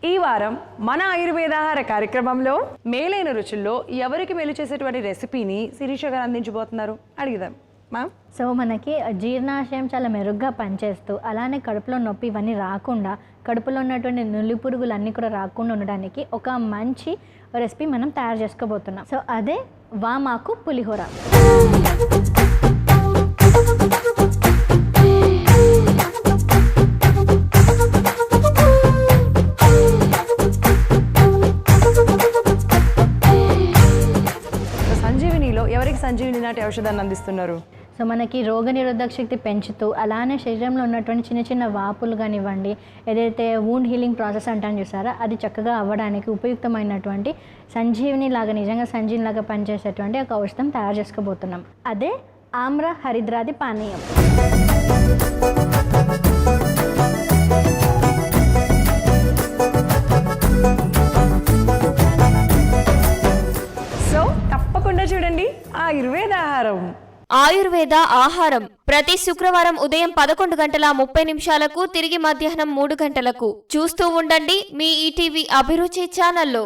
ఈ వారం మన ఆయుర్వేదాహార కార్యక్రమంలో మేలైన రుచుల్లో ఎవరికి మేలు చేసేటువంటి రెసిపీని శిరీష గారు అందించబోతున్నారు, అడిగిదాం మ్యామ్. సో మనకి జీర్ణాశయం చాలా మెరుగ్గా పనిచేస్తూ అలానే కడుపులో నొప్పి ఇవన్నీ రాకుండా, కడుపులో ఉన్నటువంటి నులి పురుగులు అన్నీ కూడా రాకుండా ఉండడానికి ఒక మంచి రెసిపీ మనం తయారు చేసుకోబోతున్నాం. సో అదే వామాకు పులిహోర. సంజీవినిలో ఎవరికి సంజీవిని నాటి ఔషధాన్ని అందిస్తున్నారు? సో మనకి రోగనిరోధక శక్తి పెంచుతూ అలానే శరీరంలో ఉన్నటువంటి చిన్న చిన్న వాపులు కానివ్వండి, ఏదైతే వూండ్ హీలింగ్ ప్రాసెస్ అంటాను చూసారా, అది చక్కగా అవ్వడానికి ఉపయుక్తమైనటువంటి సంజీవిని లాగా, నిజంగా సంజీవిని లాగా పనిచేసేటువంటి ఒక ఔషధం తయారు చేసుకోబోతున్నాం. అదే ఆమ్ర హరిద్రాది పానీయం. సో తప్పకుండా చూడండి ఆయుర్వేద ఆహారం. ఆయుర్వేద ఆహారం ప్రతి శుక్రవారం ఉదయం 11:30 తిరిగి మధ్యాహ్నం 3 గంటలకు చూస్తూ ఉండండి మీ ఈటీవీ అభిరుచి ఛానల్లో.